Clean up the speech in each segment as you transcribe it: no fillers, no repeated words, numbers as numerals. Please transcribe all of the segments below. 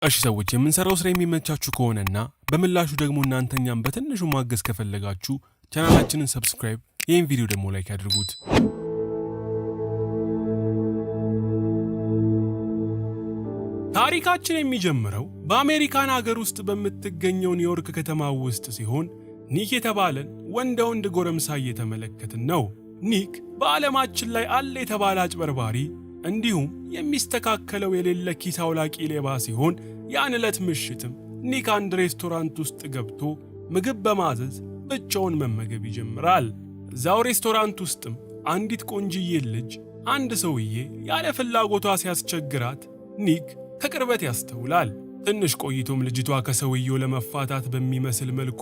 እሺ ሰዎች የምንሰራው ስራ የሚመቻችሁ ከሆነና በምላሹ ደግሞ እናንተኛም በትንሹ ማገዝ ከፈለጋችሁ ቻናላችንን ሰብስክራይብ፣ ይህን ቪዲዮ ደግሞ ላይክ ያድርጉት። ታሪካችን የሚጀምረው በአሜሪካን ሀገር ውስጥ በምትገኘው ኒውዮርክ ከተማ ውስጥ ሲሆን ኒክ የተባለን ወንድ ጎረምሳ እየተመለከትን ነው። ኒክ በዓለማችን ላይ አለ የተባለ አጭበርባሪ እንዲሁም የሚስተካከለው የሌለ ኪስ አውላቂ ሌባ ሲሆን ያን ዕለት ምሽትም ኒክ አንድ ሬስቶራንት ውስጥ ገብቶ ምግብ በማዘዝ ብቻውን መመገብ ይጀምራል። እዛው ሬስቶራንት ውስጥም አንዲት ቆንጅዬ ልጅ አንድ ሰውዬ ያለ ፍላጎቷ ሲያስቸግራት ኒክ ከቅርበት ያስተውላል። ትንሽ ቆይቶም ልጅቷ ከሰውየው ለመፋታት በሚመስል መልኩ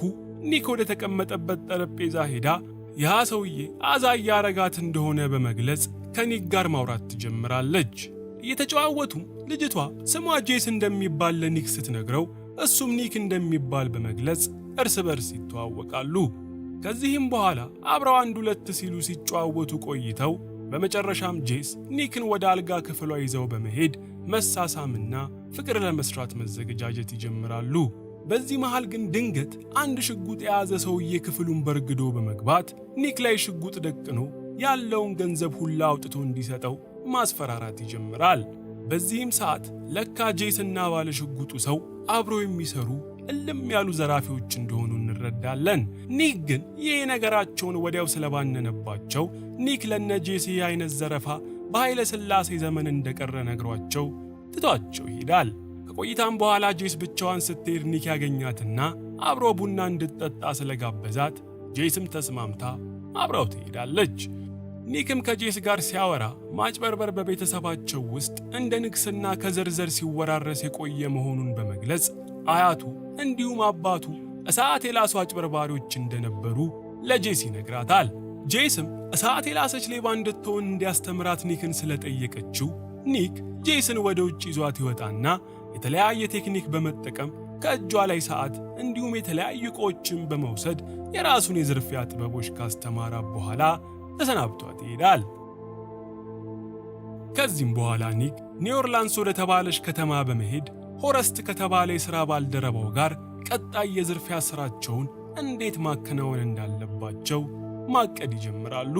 ኒክ ወደ ተቀመጠበት ጠረጴዛ ሄዳ ያ ሰውዬ አዛ ያረጋት እንደሆነ በመግለጽ ከኒክ ጋር ማውራት ትጀምራለች። እየተጨዋወቱ ልጅቷ ስሟ ጄስ እንደሚባል ለኒክ ስትነግረው እሱም ኒክ እንደሚባል በመግለጽ እርስ በርስ ይተዋወቃሉ። ከዚህም በኋላ አብረው አንድ ሁለት ሲሉ ሲጨዋወቱ ቆይተው በመጨረሻም ጄስ ኒክን ወደ አልጋ ክፍሏ ይዘው በመሄድ መሳሳምና ፍቅር ለመስራት መዘገጃጀት ይጀምራሉ። በዚህ መሃል ግን ድንገት አንድ ሽጉጥ የያዘ ሰውዬ ክፍሉን በርግዶ በመግባት ኒክ ላይ ሽጉጥ ደቅኖ ያለውን ገንዘብ ሁላ አውጥቶ እንዲሰጠው ማስፈራራት ይጀምራል። በዚህም ሰዓት ለካ ጄስና ባለ ሽጉጡ ሰው አብሮ የሚሰሩ እልም ያሉ ዘራፊዎች እንደሆኑ እንረዳለን። ኒክ ግን ይህ ነገራቸውን ወዲያው ስለባነነባቸው ኒክ ለነ ጄስ አይነት ዘረፋ በኃይለ ሥላሴ ዘመን እንደቀረ ነግሯቸው ትቷቸው ይሄዳል። ከቆይታም በኋላ ጄስ ብቻዋን ስትሄድ ኒክ ያገኛትና አብሮ ቡና እንድትጠጣ ስለጋበዛት ጄስም ተስማምታ አብረው ትሄዳለች። ኒክም ከጄስ ጋር ሲያወራ ማጭበርበር በቤተሰባቸው ውስጥ እንደ ንግስና ከዘርዘር ሲወራረስ የቆየ መሆኑን በመግለጽ አያቱ እንዲሁም አባቱ እሳት የላሱ አጭበርባሪዎች እንደነበሩ ለጄስ ይነግራታል። ጄስም እሳት የላሰች ሌባ እንድትሆን እንዲያስተምራት ኒክን ስለጠየቀችው ኒክ ጄስን ወደ ውጭ ይዟት ይወጣና የተለያየ ቴክኒክ በመጠቀም ከእጇ ላይ ሰዓት እንዲሁም የተለያዩ ዕቃዎችን በመውሰድ የራሱን የዝርፊያ ጥበቦች ካስተማራ በኋላ ተሰናብቷት ይሄዳል። ከዚህም በኋላ ኒክ ኒው ኦርላንስ ወደ ተባለች ከተማ በመሄድ ሆረስት ከተባለ የሥራ ባልደረባው ጋር ቀጣይ የዝርፊያ ሥራቸውን እንዴት ማከናወን እንዳለባቸው ማቀድ ይጀምራሉ።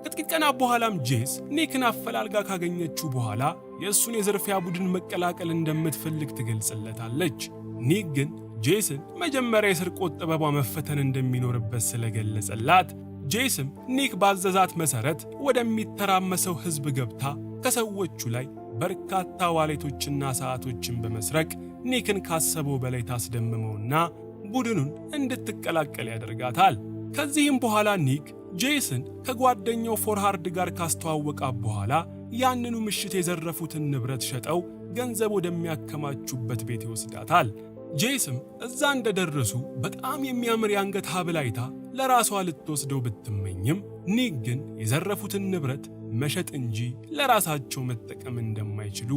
ከጥቂት ቀናት በኋላም ጄስ ኒክን አፈላልጋ ካገኘችው በኋላ የእሱን የዝርፊያ ቡድን መቀላቀል እንደምትፈልግ ትገልጽለታለች። ኒክ ግን ጄስን መጀመሪያ የስርቆት ጥበቧ መፈተን እንደሚኖርበት ስለገለጸላት ጄስም ኒክ ባዘዛት መሠረት ወደሚተራመሰው ሕዝብ ገብታ ከሰዎቹ ላይ በርካታ ዋሌቶችና ሰዓቶችን በመስረቅ ኒክን ካሰበው በላይ ታስደምመውና ቡድኑን እንድትቀላቀል ያደርጋታል። ከዚህም በኋላ ኒክ ጄስን ከጓደኛው ፎርሃርድ ጋር ካስተዋወቃት በኋላ ያንኑ ምሽት የዘረፉትን ንብረት ሸጠው ገንዘብ ወደሚያከማቹበት ቤት ይወስዳታል። ጄስም እዛ እንደደረሱ በጣም የሚያምር የአንገት ሐብል አይታ ለራሷ ልትወስደው ብትመኝም ኒክ ግን የዘረፉትን ንብረት መሸጥ እንጂ ለራሳቸው መጠቀም እንደማይችሉ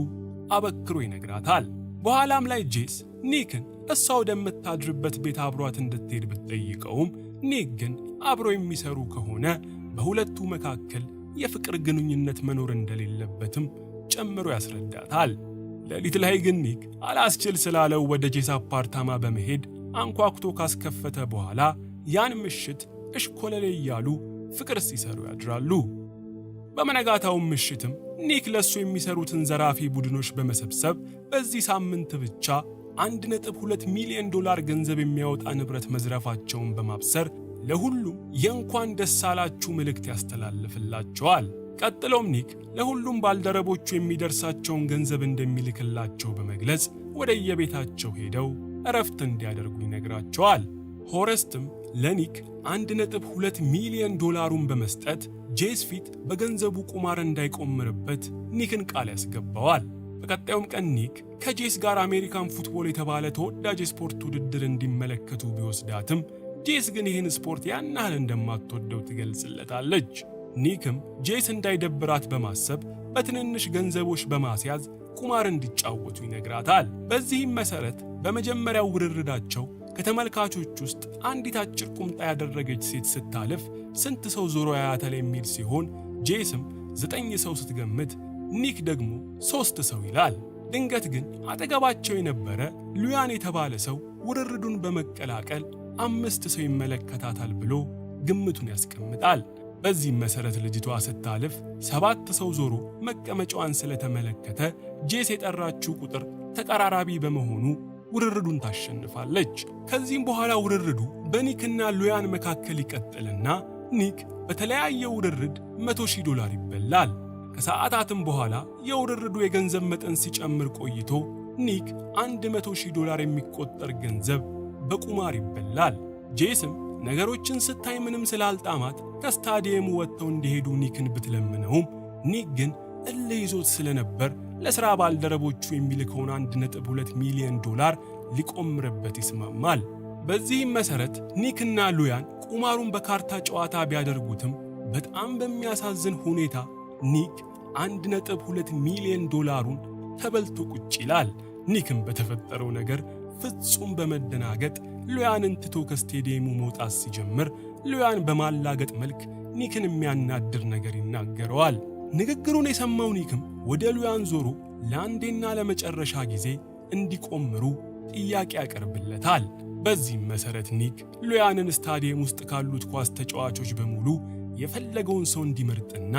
አበክሮ ይነግራታል። በኋላም ላይ ጄስ ኒክን እሷ ወደምታድርበት ቤት አብሯት እንድትሄድ ብትጠይቀውም ኒክ ግን አብሮ የሚሰሩ ከሆነ በሁለቱ መካከል የፍቅር ግንኙነት መኖር እንደሌለበትም ጨምሮ ያስረዳታል። ሌሊት ላይ ግን ኒክ አላስችል ስላለው ወደ ጄስ አፓርታማ በመሄድ አንኳኩቶ ካስከፈተ በኋላ ያን ምሽት እሽኮለሌ እያሉ ፍቅር ሲሰሩ ያድራሉ። በመነጋታውም ምሽትም ኒክ ለሱ የሚሰሩትን ዘራፊ ቡድኖች በመሰብሰብ በዚህ ሳምንት ብቻ $1.2 ሚሊዮን ገንዘብ የሚያወጣ ንብረት መዝረፋቸውን በማብሰር ለሁሉም የእንኳን ደስ አላችሁ መልእክት ያስተላልፍላቸዋል። ቀጥሎም ኒክ ለሁሉም ባልደረቦቹ የሚደርሳቸውን ገንዘብ እንደሚልክላቸው በመግለጽ ወደ የቤታቸው ሄደው እረፍት እንዲያደርጉ ይነግራቸዋል። ሆረስትም ለኒክ $1.2 ሚሊዮን በመስጠት ጄስ ፊት በገንዘቡ ቁማር እንዳይቆምርበት ኒክን ቃል ያስገባዋል። በቀጣዩም ቀን ኒክ ከጄስ ጋር አሜሪካን ፉትቦል የተባለ ተወዳጅ የስፖርት ውድድር እንዲመለከቱ ቢወስዳትም ጄስ ግን ይህን ስፖርት ያን ያህል እንደማትወደው ትገልጽለታለች። ኒክም ጄስ እንዳይደብራት በማሰብ በትንንሽ ገንዘቦች በማስያዝ ቁማር እንዲጫወቱ ይነግራታል። በዚህም መሠረት በመጀመሪያው ውርርዳቸው ከተመልካቾች ውስጥ አንዲት አጭር ቁምጣ ያደረገች ሴት ስታልፍ ስንት ሰው ዞሮ ያያታል የሚል ሲሆን ጄስም 9 ሰው ስትገምት ኒክ ደግሞ 3 ሰው ይላል። ድንገት ግን አጠገባቸው የነበረ ሉያን የተባለ ሰው ውርርዱን በመቀላቀል 5 ሰው ይመለከታታል ብሎ ግምቱን ያስቀምጣል። በዚህም መሰረት ልጅቷ ስታልፍ 7 ሰው ዞሮ መቀመጫዋን ስለተመለከተ ጄስ የጠራችው ቁጥር ተቀራራቢ በመሆኑ ውርርዱን ታሸንፋለች። ከዚህም በኋላ ውርርዱ በኒክና ሉያን መካከል ይቀጥልና ኒክ በተለያየ ውርርድ $100,000 ይበላል። ከሰዓታትም በኋላ የውርርዱ የገንዘብ መጠን ሲጨምር ቆይቶ ኒክ $100,000 የሚቆጠር ገንዘብ በቁማር ይበላል። ጄስም ነገሮችን ስታይ ምንም ስላልጣማት ከስታዲየሙ ወጥተው እንዲሄዱ ኒክን ብትለምነውም ኒክ ግን እልህ ይዞት ስለነበር ለሥራ ባልደረቦቹ የሚልከውን $1.2 ሚሊዮን ሊቆምርበት ይስማማል። በዚህም መሰረት ኒክና ሉያን ቁማሩን በካርታ ጨዋታ ቢያደርጉትም በጣም በሚያሳዝን ሁኔታ ኒክ $1.2 ሚሊዮን ተበልቶ ቁጭ ይላል። ኒክም በተፈጠረው ነገር ፍጹም በመደናገጥ ሉያንን ትቶ ከስቴዲየሙ መውጣት ሲጀምር ሉያን በማላገጥ መልክ ኒክን የሚያናድር ነገር ይናገረዋል። ንግግሩን የሰማው ኒክም ወደ ሉያን ዞሮ ለአንዴና ለመጨረሻ ጊዜ እንዲቆምሩ ጥያቄ ያቀርብለታል። በዚህም መሰረት ኒክ ሉያንን ስታዲየም ውስጥ ካሉት ኳስ ተጫዋቾች በሙሉ የፈለገውን ሰው እንዲመርጥና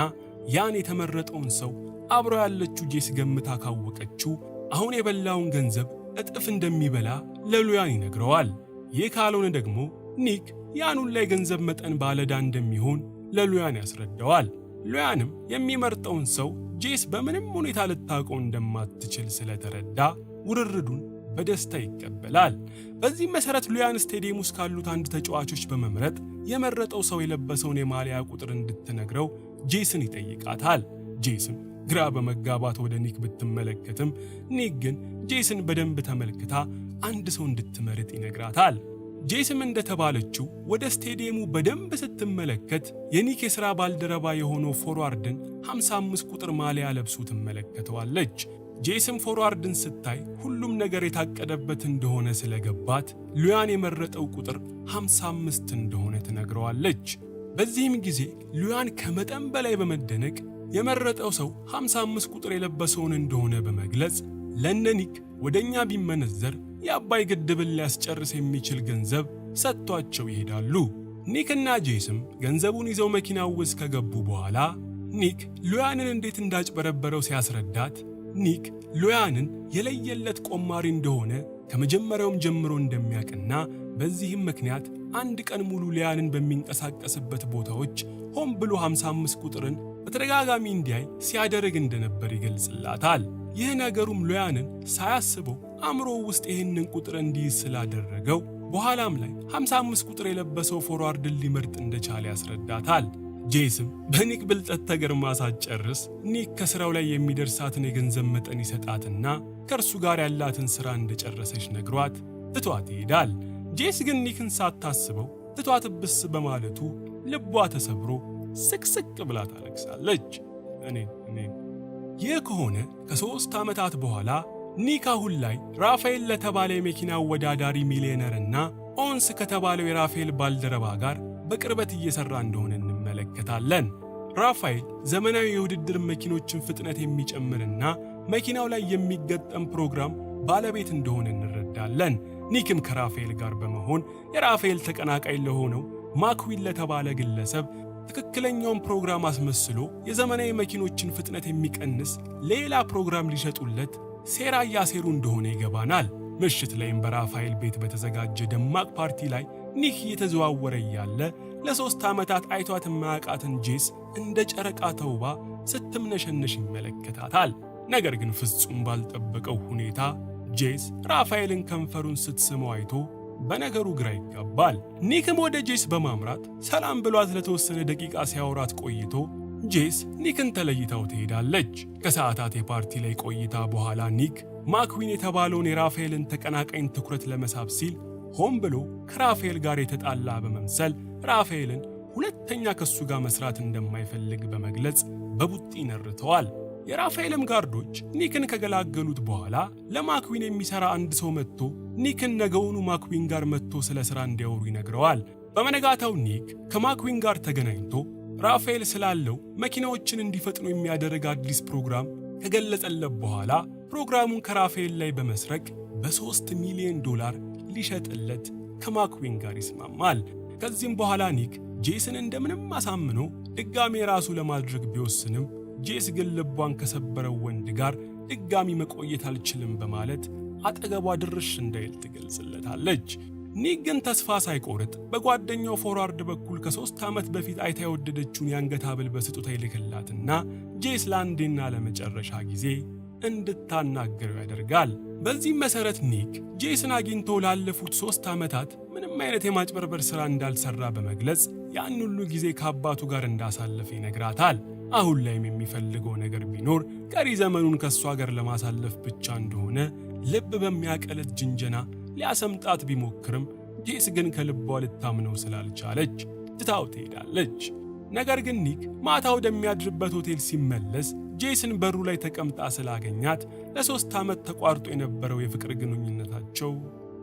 ያን የተመረጠውን ሰው አብሮ ያለችው ጄስ ገምታ ካወቀችው አሁን የበላውን ገንዘብ እጥፍ እንደሚበላ ለሉያን ይነግረዋል። ይህ ካልሆነ ደግሞ ኒክ ያኑን ላይ ገንዘብ መጠን ባለዳ እንደሚሆን ለሉያን ያስረዳዋል። ሉያንም የሚመርጠውን ሰው ጄስ በምንም ሁኔታ ልታውቀው እንደማትችል ስለተረዳ ውርርዱን በደስታ ይቀበላል። በዚህም መሰረት ሉያን ስቴዲየም ውስጥ ካሉት አንድ ተጫዋቾች በመምረጥ የመረጠው ሰው የለበሰውን የማሊያ ቁጥር እንድትነግረው ጄስን ይጠይቃታል። ጄስም ግራ በመጋባት ወደ ኒክ ብትመለከትም ኒክ ግን ጄስን በደንብ ተመልክታ አንድ ሰው እንድትመርጥ ይነግራታል። ጄስም እንደተባለችው ወደ ስቴዲየሙ በደንብ ስትመለከት የኒክ የሥራ ባልደረባ የሆነው ፎርዋርድን 55 ቁጥር ማሊያ ለብሶ ትመለከተዋለች። ጄስም ፎርዋርድን ስታይ ሁሉም ነገር የታቀደበት እንደሆነ ስለገባት ሉያን የመረጠው ቁጥር 55 እንደሆነ ትነግረዋለች። በዚህም ጊዜ ሉያን ከመጠን በላይ በመደነቅ የመረጠው ሰው 55 ቁጥር የለበሰውን እንደሆነ በመግለጽ ለነኒክ ወደኛ ቢመነዘር የአባይ ግድብን ሊያስጨርስ የሚችል ገንዘብ ሰጥቷቸው ይሄዳሉ። ኒክና ጄስም ገንዘቡን ይዘው መኪናው ውስጥ ከገቡ በኋላ ኒክ ሉያንን እንዴት እንዳጭበረበረው ሲያስረዳት ኒክ ሉያንን የለየለት ቆማሪ እንደሆነ ከመጀመሪያውም ጀምሮ እንደሚያውቅና በዚህም ምክንያት አንድ ቀን ሙሉ ሉያንን በሚንቀሳቀስበት ቦታዎች ሆን ብሎ 55 ቁጥርን በተደጋጋሚ እንዲያይ ሲያደርግ እንደነበር ይገልጽላታል። ይህ ነገሩም ሉያንን ሳያስበው አእምሮ ውስጥ ይህንን ቁጥር እንዲይዝ ስላደረገው በኋላም ላይ 55 ቁጥር የለበሰው ፎርዋርድን ሊመርጥ እንደቻለ ያስረዳታል። ጄስም በኒክ ብልጠት ተገርማ ሳትጨርስ ኒክ ከሥራው ላይ የሚደርሳትን የገንዘብ መጠን ይሰጣትና ከእርሱ ጋር ያላትን ሥራ እንደጨረሰች ነግሯት ትቷት ይሄዳል። ጄስ ግን ኒክን ሳታስበው ትቷት ብስ በማለቱ ልቧ ተሰብሮ ስቅስቅ ብላ ታለቅሳለች። ይህ ከሆነ ከ3 ዓመታት በኋላ ኒክ አሁን ላይ ራፋኤል ለተባለ የመኪና አወዳዳሪ ሚሊዮነርና ኦንስ ከተባለው የራፋኤል ባልደረባ ጋር በቅርበት እየሰራ እንደሆነ እንመለከታለን። ራፋኤል ዘመናዊ የውድድር መኪኖችን ፍጥነት የሚጨምርና መኪናው ላይ የሚገጠም ፕሮግራም ባለቤት እንደሆነ እንረዳለን። ኒክም ከራፋኤል ጋር በመሆን የራፋኤል ተቀናቃይ ለሆነው ማክዊን ለተባለ ግለሰብ ትክክለኛውን ፕሮግራም አስመስሎ የዘመናዊ መኪኖችን ፍጥነት የሚቀንስ ሌላ ፕሮግራም ሊሸጡለት ሴራ እያሴሩ እንደሆነ ይገባናል። ምሽት ላይም በራፋኤል ቤት በተዘጋጀ ደማቅ ፓርቲ ላይ ኒክ እየተዘዋወረ እያለ ለ3 ዓመታት አይቷት የማያውቃትን ጄስ እንደ ጨረቃ ተውባ ስትምነሸነሽ ይመለከታታል። ነገር ግን ፍጹም ባልጠበቀው ሁኔታ ጄስ ራፋኤልን ከንፈሩን ስትስመው አይቶ በነገሩ ግራ ይጋባል። ኒክም ወደ ጄስ በማምራት ሰላም ብሏት ለተወሰነ ደቂቃ ሲያወራት ቆይቶ ጄስ ኒክን ተለይታው ትሄዳለች። ከሰዓታት የፓርቲ ላይ ቆይታ በኋላ ኒክ ማክዊን የተባለውን የራፋኤልን ተቀናቃኝ ትኩረት ለመሳብ ሲል ሆን ብሎ ከራፋኤል ጋር የተጣላ በመምሰል ራፋኤልን ሁለተኛ ከሱ ጋር መስራት እንደማይፈልግ በመግለጽ በቡጢ ይነርተዋል። የራፋኤልም ጋርዶች ኒክን ከገላገሉት በኋላ ለማክዊን የሚሰራ አንድ ሰው መጥቶ ኒክን ነገውኑ ማክዊን ጋር መጥቶ ስለ ሥራ እንዲያወሩ ይነግረዋል። በመነጋታው ኒክ ከማክዊን ጋር ተገናኝቶ ራፋኤል ስላለው መኪናዎችን እንዲፈጥኑ የሚያደርግ አዲስ ፕሮግራም ከገለጸለት በኋላ ፕሮግራሙን ከራፋኤል ላይ በመስረቅ በ3 ሚሊዮን ዶላር ሊሸጥለት ከማክዊን ጋር ይስማማል። ከዚህም በኋላ ኒክ ጄስን እንደምንም አሳምኖ ድጋሚ ራሱ ለማድረግ ቢወስንም ጄስ ግን ልቧን ከሰበረው ወንድ ጋር ድጋሚ መቆየት አልችልም በማለት አጠገቧ ድርሽ እንዳይል ትገልጽለታለች። ኒክ ግን ተስፋ ሳይቆርጥ በጓደኛው ፎርዋርድ በኩል ከ3 ዓመት በፊት አይታ የወደደችውን የአንገት ሐብል በስጦታ ይልክላትና ጄስ ለአንዴና ለመጨረሻ ጊዜ እንድታናገረው ያደርጋል። በዚህም መሰረት ኒክ ጄስን አግኝቶ ላለፉት 3 ዓመታት ምንም አይነት የማጭበርበር ሥራ እንዳልሰራ በመግለጽ ያን ሁሉ ጊዜ ከአባቱ ጋር እንዳሳለፈ ይነግራታል። አሁን ላይም የሚፈልገው ነገር ቢኖር ቀሪ ዘመኑን ከእሷ ጋር ለማሳለፍ ብቻ እንደሆነ ልብ በሚያቀልጥ ጅንጀና ሊያሰምጣት ቢሞክርም ጄስ ግን ከልቧ ልታምነው ስላልቻለች ትታው ትሄዳለች። ነገር ግን ኒክ ማታ ወደሚያድርበት ሆቴል ሲመለስ ጄስን በሩ ላይ ተቀምጣ ስላገኛት ለ3 ዓመት ተቋርጦ የነበረው የፍቅር ግንኙነታቸው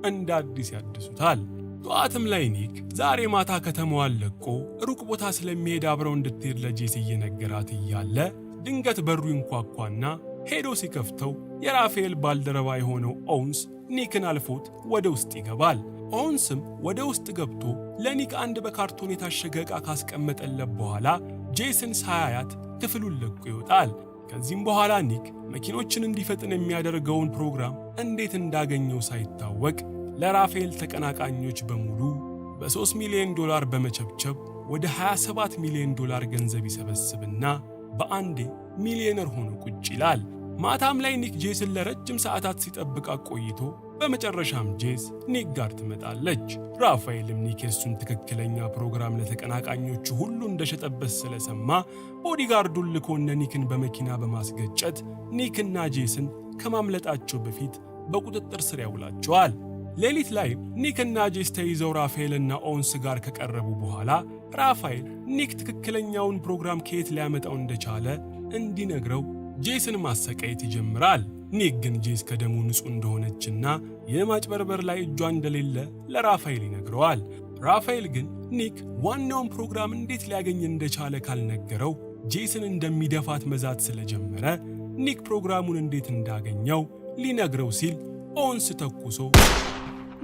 እንደ አዲስ ያድሱታል። ጠዋትም ላይ ኒክ ዛሬ ማታ ከተማዋን ለቆ ሩቅ ቦታ ስለሚሄድ አብረው እንድትሄድ ለጄስ እየነገራት እያለ ድንገት በሩ ይንኳኳና ሄዶ ሲከፍተው የራፋኤል ባልደረባ የሆነው ኦውንስ ኒክን አልፎት ወደ ውስጥ ይገባል። ኦውንስም ወደ ውስጥ ገብቶ ለኒክ አንድ በካርቶን የታሸገ ዕቃ ካስቀመጠለት በኋላ ጄስን ሳያያት ክፍሉን ለቆ ይወጣል። ከዚህም በኋላ ኒክ መኪኖችን እንዲፈጥን የሚያደርገውን ፕሮግራም እንዴት እንዳገኘው ሳይታወቅ ለራፋኤል ተቀናቃኞች በሙሉ በ3 ሚሊዮን ዶላር በመቸብቸብ ወደ 27 ሚሊዮን ዶላር ገንዘብ ይሰበስብና በአንዴ ሚሊዮነር ሆኖ ቁጭ ይላል። ማታም ላይ ኒክ ጄስን ለረጅም ሰዓታት ሲጠብቃ ቆይቶ በመጨረሻም ጄስ ኒክ ጋር ትመጣለች። ራፋኤልም ኒክ የሱን ትክክለኛ ፕሮግራም ለተቀናቃኞቹ ሁሉ እንደሸጠበት ስለሰማ ቦዲጋርዱን ልኮ ኒክን በመኪና በማስገጨት ኒክና ጄስን ከማምለጣቸው በፊት በቁጥጥር ስር ያውላቸዋል። ሌሊት ላይ ኒክና ጄስ ተይዘው ራፋኤልና ኦውንስ ጋር ከቀረቡ በኋላ ራፋኤል ኒክ ትክክለኛውን ፕሮግራም ከየት ሊያመጣው እንደቻለ እንዲነግረው ጄስን ማሰቃየት ይጀምራል። ኒክ ግን ጄስ ከደሙ ንጹህ እንደሆነችና የማጭበርበር ላይ እጇ እንደሌለ ለራፋኤል ይነግረዋል። ራፋኤል ግን ኒክ ዋናውን ፕሮግራም እንዴት ሊያገኝ እንደቻለ ካልነገረው ጄስን እንደሚደፋት መዛት ስለጀመረ ኒክ ፕሮግራሙን እንዴት እንዳገኘው ሊነግረው ሲል ኦውንስ ተኩሶ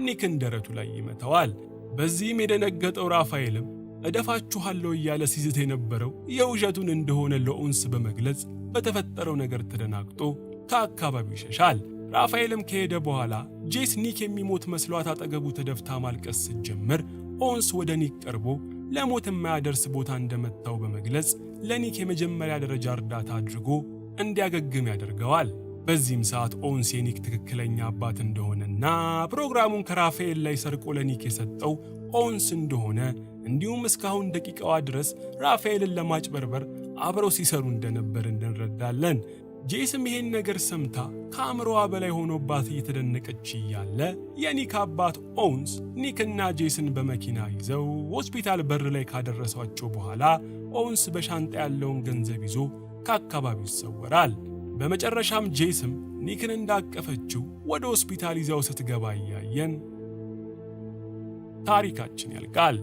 ኒክን ደረቱ ላይ ይመታዋል። በዚህም የደነገጠው ራፋኤልም እደፋችኋለሁ እያለ ሲዝት የነበረው የውሸቱን እንደሆነ ለኦውንስ በመግለጽ በተፈጠረው ነገር ተደናግጦ ከአካባቢው ይሸሻል። ራፋኤልም ከሄደ በኋላ ጄስ ኒክ የሚሞት መስሏት አጠገቡ ተደፍታ ማልቀስ ስትጀምር ኦውንስ ወደ ኒክ ቀርቦ ለሞት የማያደርስ ቦታ እንደመታው በመግለጽ ለኒክ የመጀመሪያ ደረጃ እርዳታ አድርጎ እንዲያገግም ያደርገዋል። በዚህም ሰዓት ኦውንስ የኒክ ትክክለኛ አባት እንደሆነና ፕሮግራሙን ከራፋኤል ላይ ሰርቆ ለኒክ የሰጠው ኦውንስ እንደሆነ እንዲሁም እስካሁን ደቂቃዋ ድረስ ራፋኤልን ለማጭበርበር አብረው ሲሰሩ እንደነበር እንረዳለን። ጄስም ይሄን ነገር ሰምታ ከአእምሮዋ በላይ ሆኖባት እየተደነቀች እያለ የኒክ አባት ኦውንስ ኒክና ጄስን በመኪና ይዘው ሆስፒታል በር ላይ ካደረሷቸው በኋላ ኦውንስ በሻንጣ ያለውን ገንዘብ ይዞ ከአካባቢው ይሰወራል። በመጨረሻም ጄስም ኒክን እንዳቀፈችው ወደ ሆስፒታል ይዛው ስትገባ እያየን ታሪካችን ያልቃል።